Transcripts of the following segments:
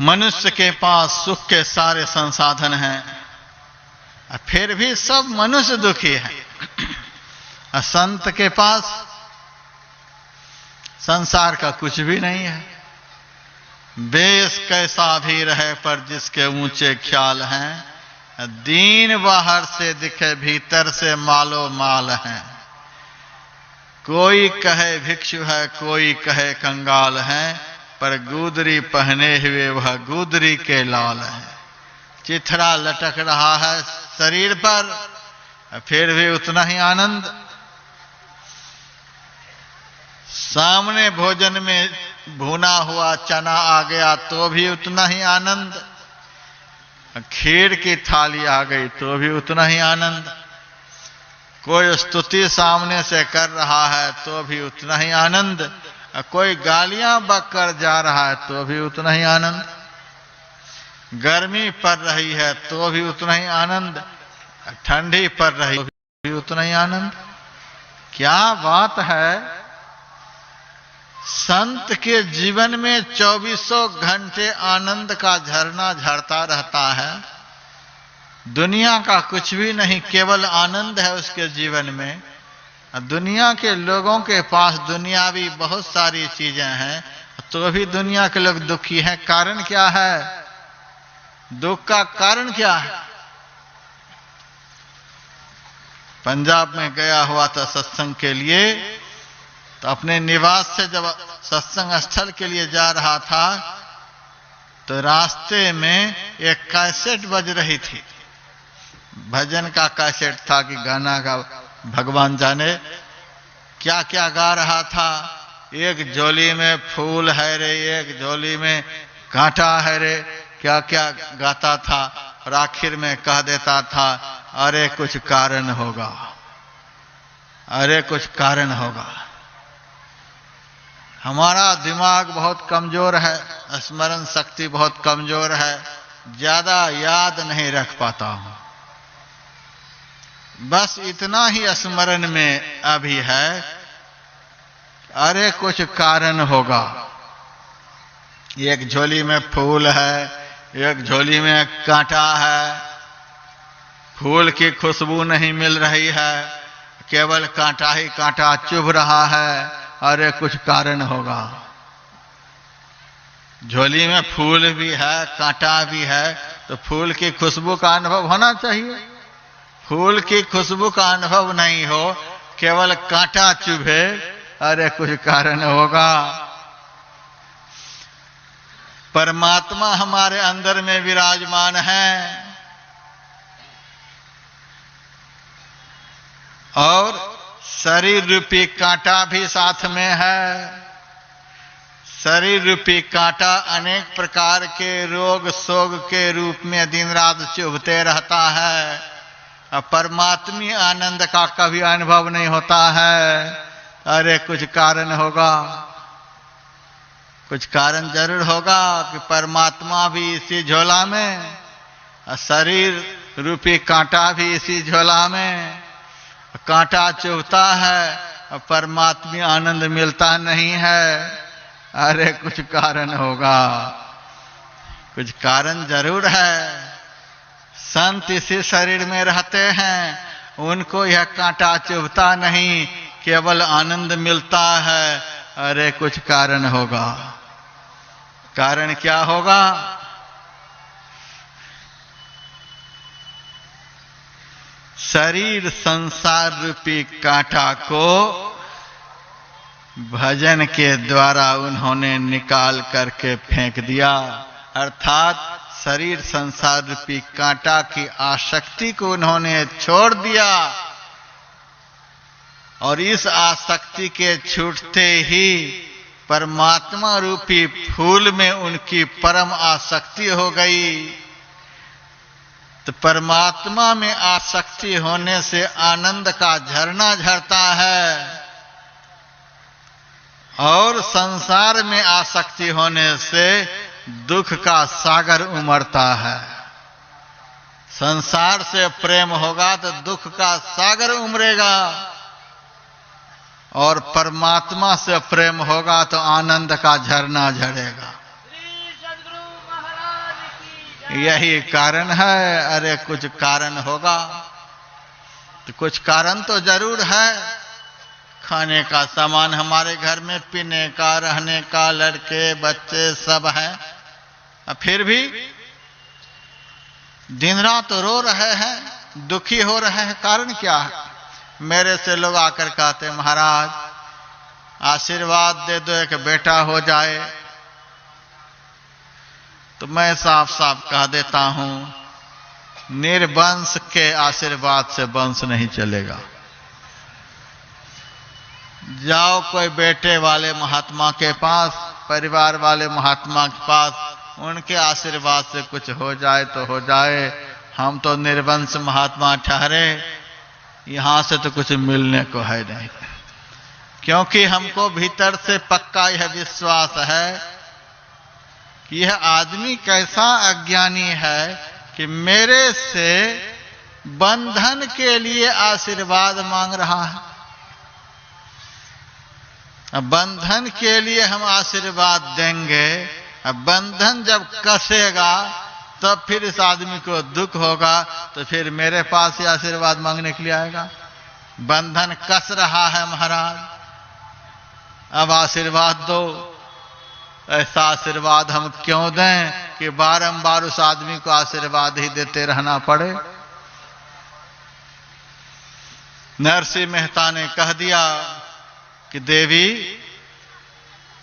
मनुष्य के पास सुख के सारे संसाधन हैं, फिर भी सब मनुष्य दुखी है। संत के पास संसार का कुछ भी नहीं है। बेश कैसा भी रहे पर जिसके ऊंचे ख्याल हैं, दीन बाहर से दिखे भीतर से मालो माल हैं। कोई कहे भिक्षु है, कोई कहे कंगाल है, पर गुदरी पहने हुए वह गुदरी के लाल है। चिथड़ा लटक रहा है शरीर पर, फिर भी उतना ही आनंद। सामने भोजन में भुना हुआ चना आ गया तो भी उतना ही आनंद। खीर की थाली आ गई तो भी उतना ही आनंद। कोई स्तुति सामने से कर रहा है तो भी उतना ही आनंद। कोई गालियां बककर जा रहा है तो भी उतना ही आनंद। गर्मी पड़ रही है तो भी उतना ही आनंद। ठंडी पड़ रही तो भी उतना ही आनंद। क्या बात है! संत के जीवन में 24 घंटे आनंद का झरना झरता रहता है। दुनिया का कुछ भी नहीं, केवल आनंद है उसके जीवन में। दुनिया के लोगों के पास दुनियावी बहुत सारी चीजें हैं, तो भी दुनिया के लोग दुखी हैं। कारण क्या है? दुख का कारण क्या है? पंजाब में गया हुआ था सत्संग के लिए, तो अपने निवास से जब सत्संग स्थल के लिए जा रहा था तो रास्ते में एक कैसेट बज रही थी। भजन का कैसेट था कि गाना का भगवान जाने क्या क्या गा रहा था। एक झोली में फूल है रे, एक झोली में कांटा है रे, क्या क्या गाता था। और आखिर में कह देता था, अरे कुछ कारण होगा, अरे कुछ कारण होगा। हमारा दिमाग बहुत कमजोर है, स्मरण शक्ति बहुत कमजोर है, ज्यादा याद नहीं रख पाता हूं। बस इतना ही स्मरण में अभी है, अरे कुछ कारण होगा। एक झोली में फूल है, एक झोली में कांटा है। फूल की खुशबू नहीं मिल रही है, केवल कांटा ही कांटा चुभ रहा है। अरे कुछ कारण होगा। झोली में फूल भी है, कांटा भी है, तो फूल की खुशबू का अनुभव होना चाहिए। फूल की खुशबू का अनुभव नहीं हो, केवल कांटा चुभे, अरे कुछ कारण होगा। परमात्मा हमारे अंदर में विराजमान है और शरीर रूपी कांटा भी साथ में है। शरीर रूपी कांटा अनेक प्रकार के रोग शोक के रूप में दिन रात चुभते रहता है। परमात्मी आनंद का कभी अनुभव नहीं होता है। अरे कुछ कारण होगा, कुछ कारण जरूर होगा कि परमात्मा भी इसी झोला में, शरीर रूपी कांटा भी इसी झोला में। कांटा चुभता है, परमात्मी आनंद मिलता नहीं है। अरे कुछ कारण होगा, कुछ कारण जरूर है। संत इसी शरीर में रहते हैं, उनको यह कांटा चुभता नहीं, केवल आनंद मिलता है। अरे कुछ कारण होगा। कारण क्या होगा? शरीर संसार रूपी कांटा को भजन के द्वारा उन्होंने निकाल करके फेंक दिया। अर्थात शरीर संसार रूपी कांटा की आसक्ति को उन्होंने छोड़ दिया और इस आसक्ति के छूटते ही परमात्मा रूपी फूल में उनकी परम आसक्ति हो गई। तो परमात्मा में आसक्ति होने से आनंद का झरना झरता है और संसार में आसक्ति होने से दुख का सागर उमड़ता है। संसार से प्रेम होगा तो दुख का सागर उमड़ेगा और परमात्मा से प्रेम होगा तो आनंद का झरना झरेगा। यही कारण है। अरे कुछ कारण होगा, तो कुछ कारण तो जरूर है। खाने का सामान हमारे घर में, पीने का, रहने का, लड़के बच्चे सब हैं, फिर भी दिन रात रो रहे हैं, दुखी हो रहे हैं। कारण क्या है? मेरे से लोग आकर कहते महाराज आशीर्वाद दे दो, एक बेटा हो जाए। तो मैं साफ साफ कह देता हूं, निर्वंश के आशीर्वाद से वंश नहीं चलेगा। जाओ कोई बेटे वाले महात्मा के पास, परिवार वाले महात्मा के पास, उनके आशीर्वाद से कुछ हो जाए तो हो जाए। हम तो निर्वंश महात्मा ठहरे, यहां से तो कुछ मिलने को है नहीं। क्योंकि हमको भीतर से पक्का यह विश्वास है कि यह आदमी कैसा अज्ञानी है कि मेरे से बंधन के लिए आशीर्वाद मांग रहा है। अब बंधन के लिए हम आशीर्वाद देंगे, अब बंधन जब कसेगा तब फिर इस आदमी को दुख होगा, तो फिर मेरे पास ही आशीर्वाद मांगने के लिए आएगा। बंधन कस रहा है महाराज, अब आशीर्वाद दो। ऐसा आशीर्वाद हम क्यों दें कि बारंबार उस आदमी को आशीर्वाद ही देते रहना पड़े। नरसिंह मेहता ने कह दिया कि देवी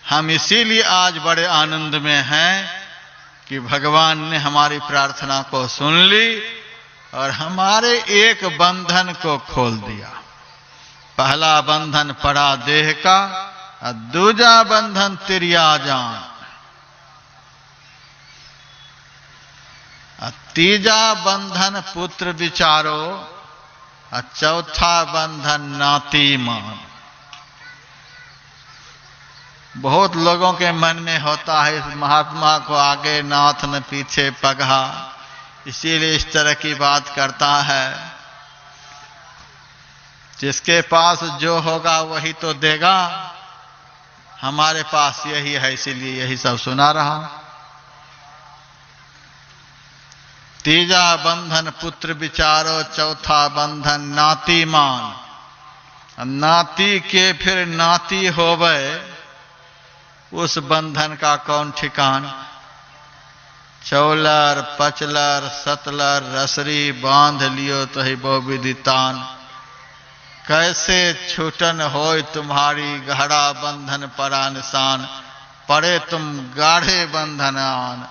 हम इसीलिए आज बड़े आनंद में हैं कि भगवान ने हमारी प्रार्थना को सुन ली और हमारे एक बंधन को खोल दिया। पहला बंधन पड़ा देह का और दूजा बंधन तिरिया जान, और तीजा बंधन पुत्र विचारो, और चौथा बंधन नाती मान। बहुत लोगों के मन में होता है इस महात्मा को आगे नाथ न पीछे पगहा, इसीलिए इस तरह की बात करता है। जिसके पास जो होगा वही तो देगा, हमारे पास यही है, इसीलिए यही सब सुना रहा। तीजा बंधन पुत्र विचारो, चौथा बंधन नाती मान। नाती के फिर नाती होवे, उस बंधन का कौन ठिकान। चौलर पचलर सतलर रसरी बांध लियो तो ही बहु विदितान। कैसे छूटन होय तुम्हारी गहरा बंधन परा निशान। पड़े तुम गाढ़े बंधन आन।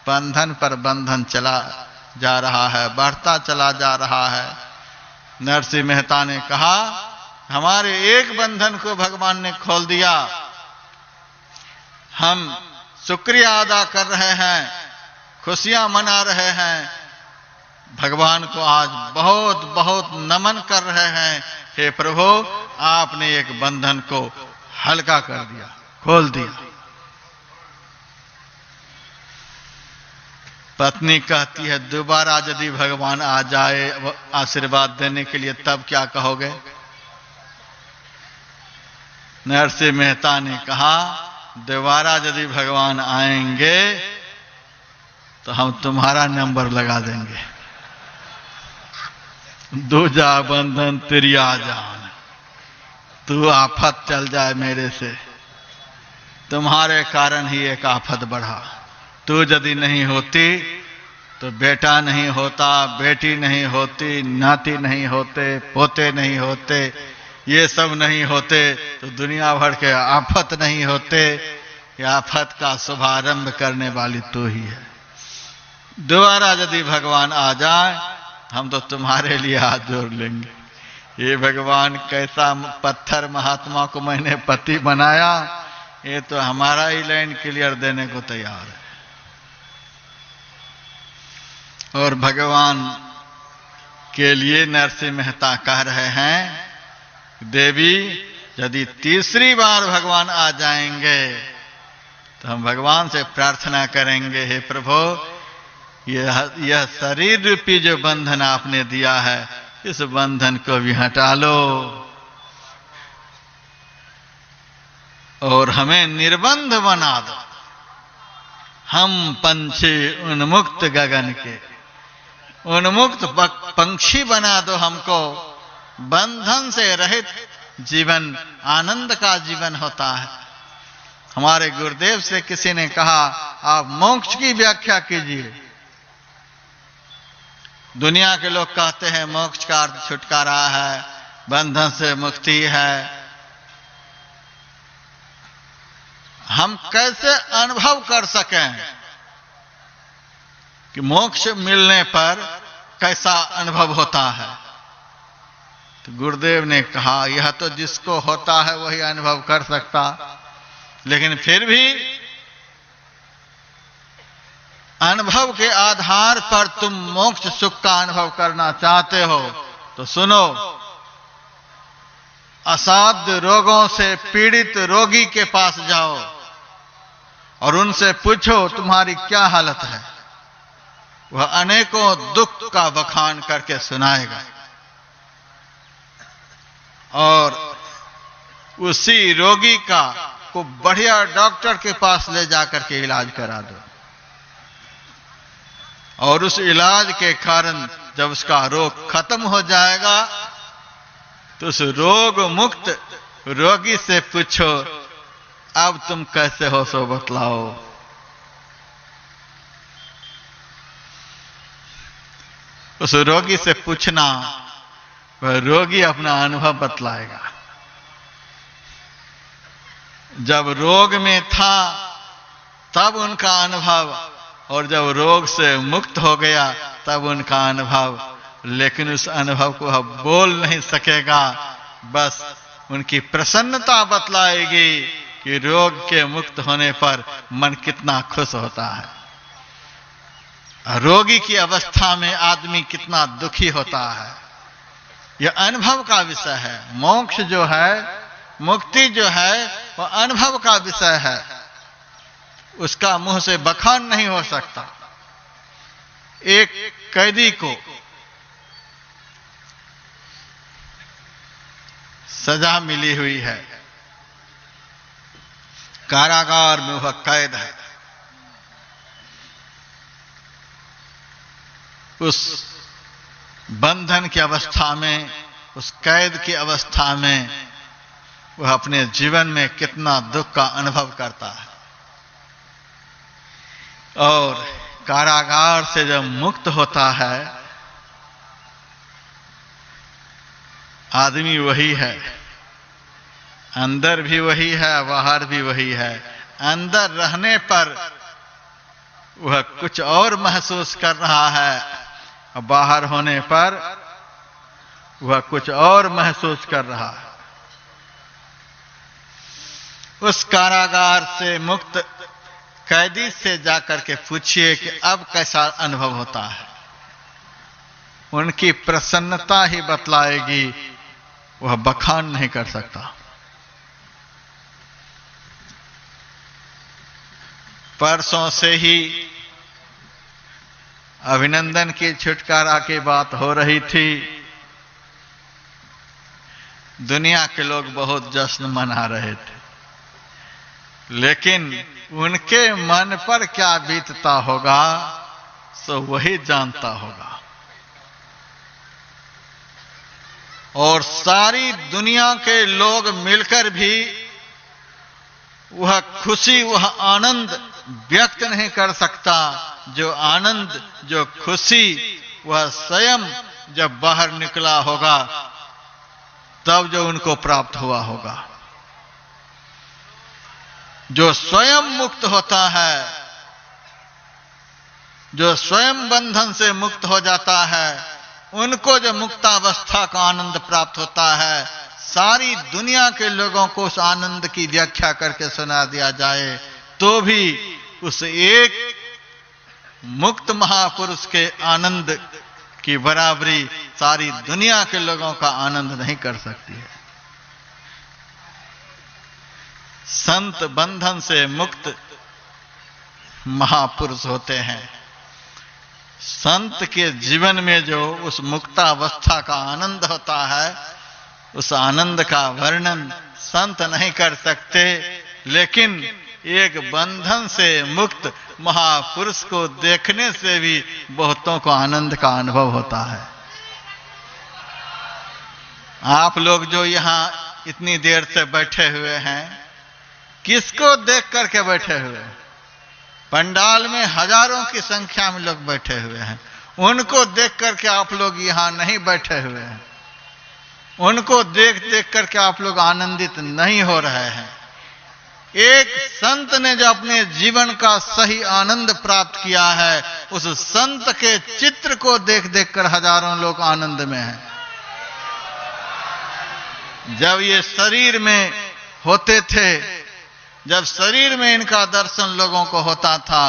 बंधन पर बंधन चला जा रहा है, बढ़ता चला जा रहा है। नरसिंह मेहता ने कहा हमारे एक बंधन को भगवान ने खोल दिया, हम शुक्रिया अदा कर रहे हैं, खुशियां मना रहे हैं, भगवान को आज बहुत बहुत नमन कर रहे हैं। हे प्रभु आपने एक बंधन को हल्का कर दिया, खोल दिया। पत्नी कहती है दोबारा यदि भगवान आ जाए आशीर्वाद देने के लिए तब क्या कहोगे। नरसिंह मेहता ने कहा दोबारा यदि भगवान आएंगे तो हम तुम्हारा नंबर लगा देंगे। दूजा बंधन तिरिया जान। तू आफत चल जाए मेरे से, तुम्हारे कारण ही एक आफत बढ़ा। तू यदि नहीं होती तो बेटा नहीं होता, बेटी नहीं होती, नाती नहीं होते, पोते नहीं होते, ये सब नहीं होते तो दुनिया भर के आफत नहीं होते। ये आफत का शुभारंभ करने वाली तू ही है। दोबारा यदि भगवान आ जाए हम तो तुम्हारे लिए हाथ जोड़ लेंगे। ये भगवान कैसा पत्थर महात्मा को मैंने पति बनाया, ये तो हमारा ही लाइन क्लियर देने को तैयार है। और भगवान के लिए नरसिंह मेहता कह रहे हैं देवी यदि तीसरी बार भगवान आ जाएंगे तो हम भगवान से प्रार्थना करेंगे हे प्रभु यह शरीर रूपी जो बंधन आपने दिया है इस बंधन को भी हटा लो और हमें निर्बंध बना दो। हम पंछी उन्मुक्त गगन के, उन्मुक्त पंछी बना दो हमको, बंधन से रहित जीवन आनंद का जीवन होता है। हमारे गुरुदेव से किसी ने कहा, आप मोक्ष की व्याख्या कीजिए। दुनिया के लोग कहते हैं मोक्ष का अर्थ छुटकारा है, बंधन से मुक्ति है। हम कैसे अनुभव कर सकें कि मोक्ष मिलने पर कैसा अनुभव होता है? तो गुरुदेव ने कहा, यह तो जिसको होता है वही अनुभव कर सकता, लेकिन फिर भी अनुभव के आधार पर तुम मोक्ष सुख का अनुभव करना चाहते हो तो सुनो, असाध्य रोगों से पीड़ित रोगी के पास जाओ और उनसे पूछो तुम्हारी क्या हालत है। वह अनेकों दुख का बखान करके सुनाएगा और उसी रोगी का को बढ़िया डॉक्टर के पास ले जाकर के इलाज करा दो, और उस इलाज के कारण जब उसका रोग खत्म हो जाएगा तो उस रोग मुक्त रोगी से पूछो, अब तुम कैसे हो सो बतलाओ। उस रोगी से पूछना, वह रोगी अपना अनुभव बतलाएगा। जब रोग में था तब उनका अनुभव, और जब रोग से मुक्त हो गया तब उनका अनुभव, लेकिन उस अनुभव को वह बोल नहीं सकेगा, बस उनकी प्रसन्नता बतलाएगी कि रोग के मुक्त होने पर मन कितना खुश होता है। रोगी की अवस्था में आदमी कितना दुखी होता है। यह अनुभव का विषय है। मोक्ष जो है, मुक्ति जो है, वह अनुभव का विषय है। उसका मुंह से बखान नहीं हो सकता। एक कैदी को सजा मिली हुई है, कारागार में वह कैद है। उस बंधन की अवस्था में, उस कैद की अवस्था में वह अपने जीवन में कितना दुख का अनुभव करता है, और कारागार से जब मुक्त होता है आदमी वही है, अंदर भी वही है, बाहर भी वही है। अंदर रहने पर वह कुछ और महसूस कर रहा है, और बाहर होने पर वह कुछ और महसूस कर रहा है। उस कारागार से मुक्त कैदी से जाकर के पूछिए कि अब कैसा अनुभव होता है। उनकी प्रसन्नता ही बतलाएगी, वह बखान नहीं कर सकता। परसों से ही अभिनंदन की छुटकारा की बात हो रही थी। दुनिया के लोग बहुत जश्न मना रहे थे, लेकिन उनके मन पर क्या बीतता होगा सो वही जानता होगा। और सारी दुनिया के लोग मिलकर भी वह खुशी, वह आनंद व्यक्त नहीं कर सकता। जो आनंद, जो खुशी, वह स्वयं जब बाहर निकला होगा तब जो उनको प्राप्त हुआ होगा। जो स्वयं मुक्त होता है, जो स्वयं बंधन से मुक्त हो जाता है, उनको जो मुक्तावस्था का आनंद प्राप्त होता है, सारी दुनिया के लोगों को उस आनंद की व्याख्या करके सुना दिया जाए तो भी उस एक मुक्त महापुरुष के आनंद की बराबरी सारी दुनिया के लोगों का आनंद नहीं कर सकती है। संत बंधन से मुक्त महापुरुष होते हैं। संत के जीवन में जो उस मुक्तावस्था का आनंद होता है, उस आनंद का वर्णन संत नहीं कर सकते, लेकिन एक बंधन से मुक्त महापुरुष को देखने से भी बहुतों को आनंद का अनुभव होता है। आप लोग जो यहां इतनी देर से बैठे हुए हैं, किसको देख करके बैठे हुए हैं? पंडाल में हजारों की संख्या में लोग बैठे हुए हैं, उनको देख करके आप लोग यहां नहीं बैठे हुए हैं। उनको देख देख करके आप लोग आनंदित नहीं हो रहे हैं। एक संत ने जो अपने जीवन का सही आनंद प्राप्त किया है, उस संत के चित्र को देख देख कर हजारों लोग आनंद में हैं। जब ये शरीर में होते थे, जब शरीर में इनका दर्शन लोगों को होता था,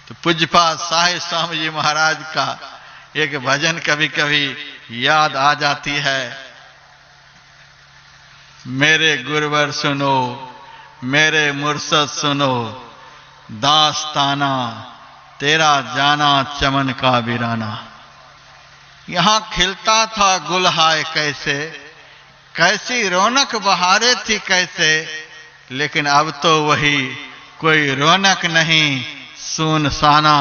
तो पूज्यपाद साहिब स्वामी जी महाराज का एक भजन कभी कभी याद आ जाती है। मेरे गुरुवर सुनो, मेरे मुर्शद सुनो, दास्ताना तेरा जाना चमन का वीराना। यहां खिलता था गुलहाय कैसे, कैसी रौनक बहारे थी कैसे, लेकिन अब तो वही कोई रौनक नहीं, सुनसाना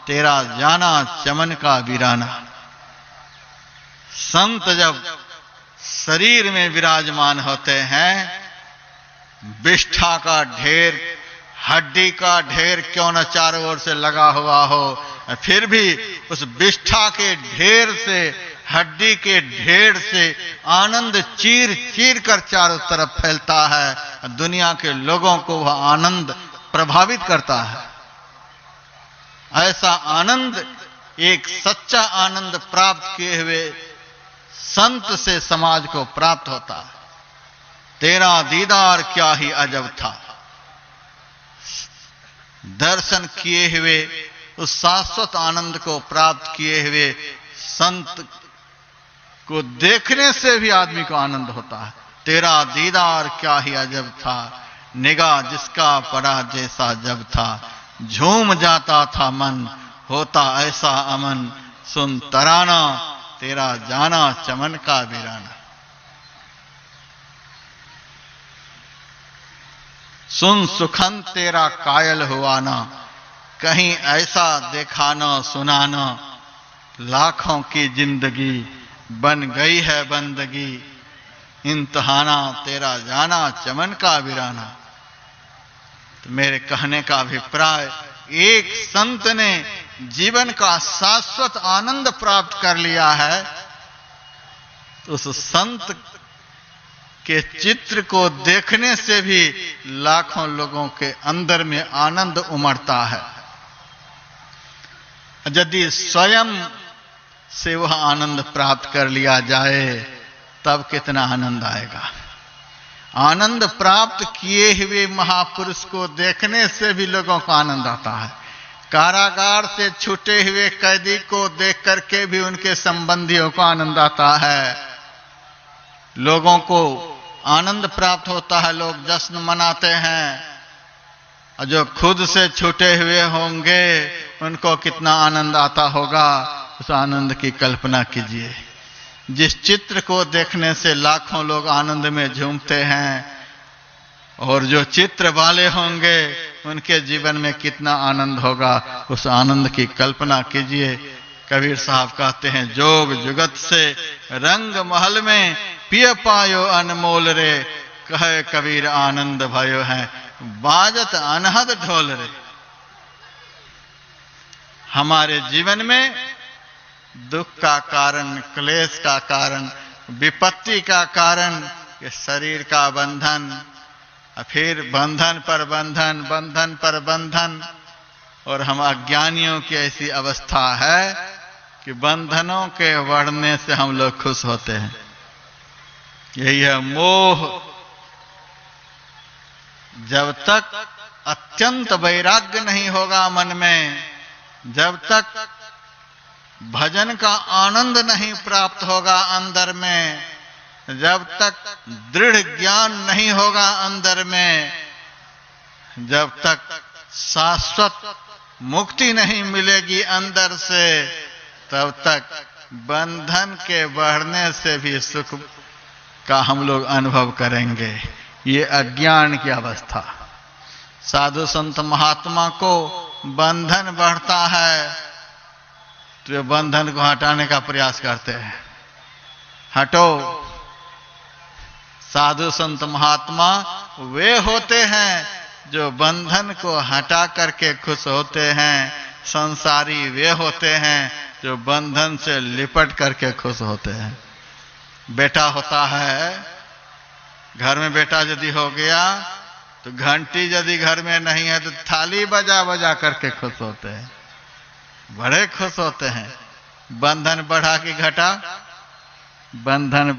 तेरा जाना चमन का वीराना। संत जब शरीर में विराजमान होते हैं, विष्ठा का ढेर, हड्डी का ढेर क्यों न चारों ओर से लगा हुआ हो, फिर भी उस विष्ठा के ढेर से, हड्डी के ढेर से आनंद चीर चीर कर चारों तरफ फैलता है। दुनिया के लोगों को वह आनंद प्रभावित करता है। ऐसा आनंद एक सच्चा आनंद प्राप्त किए हुए संत से समाज को प्राप्त होता है। तेरा दीदार क्या ही अजब था। दर्शन किए हुए उस शाश्वत आनंद को प्राप्त किए हुए संत को देखने से भी आदमी को आनंद होता है। तेरा दीदार क्या ही अजब था, निगाह जिसका पड़ा जैसा जब था, झूम जाता था मन, होता ऐसा अमन, सुन तराना तेरा जाना चमन का वीराना। सुन सुखन तेरा कायल हुआ ना, कहीं ऐसा देखा ना सुना ना, लाखों की जिंदगी बन गई है बंदगी, इम्तिहाना तेरा जाना चमन का वीराना। तो मेरे कहने का अभिप्राय, एक संत ने जीवन का शाश्वत आनंद प्राप्त कर लिया है, तो उस संत के चित्र को देखने से भी लाखों लोगों के अंदर में आनंद उमड़ता है। यदि स्वयं से वह आनंद प्राप्त कर लिया जाए, तब कितना आनंद आएगा। आनंद प्राप्त किए हुए महापुरुष को देखने से भी लोगों को आनंद आता है। कारागार से छूटे हुए कैदी को देख करके भी उनके संबंधियों को आनंद आता है। लोगों को आनंद प्राप्त होता है, लोग जश्न मनाते हैं। और जो खुद से छूटे हुए होंगे, उनको कितना आनंद आता होगा, उस आनंद की कल्पना कीजिए। जिस चित्र को देखने से लाखों लोग आनंद में झूमते हैं, और जो चित्र वाले होंगे उनके जीवन में कितना आनंद होगा, उस आनंद की कल्पना कीजिए। कबीर साहब कहते हैं, जोग जुगत से रंग महल में पिय पायो अनमोल रे, कहे कबीर आनंद भयो है बाजत अनहद ढोल रे। हमारे जीवन में दुख का कारण, क्लेश का कारण, विपत्ति का कारण ये शरीर का बंधन, फिर बंधन पर बंधन, बंधन पर बंधन, और हम अज्ञानियों की ऐसी अवस्था है कि बंधनों के बढ़ने से हम लोग खुश होते हैं। यही है मोह। जब तक अत्यंत वैराग्य नहीं होगा मन में, जब तक भजन का आनंद नहीं प्राप्त होगा अंदर में, जब तक दृढ़ ज्ञान नहीं होगा अंदर में, जब तक शाश्वत मुक्ति नहीं मिलेगी अंदर से, तब तक बंधन के बढ़ने से भी सुख का हम लोग अनुभव करेंगे। ये अज्ञान की अवस्था। साधु संत महात्मा को बंधन बढ़ता है तो ये बंधन को हटाने का प्रयास करते हैं। हटो। साधु संत महात्मा वे होते हैं जो बंधन को हटा करके खुश होते हैं। संसारी वे होते हैं जो बंधन से लिपट करके खुश होते हैं। बेटा होता है, घर में बेटा यदि हो गया तो घंटी यदि घर में नहीं है तो थाली बजा बजा करके खुश होते हैं, बड़े खुश होते हैं। बंधन बढ़ा कि घटा? बंधन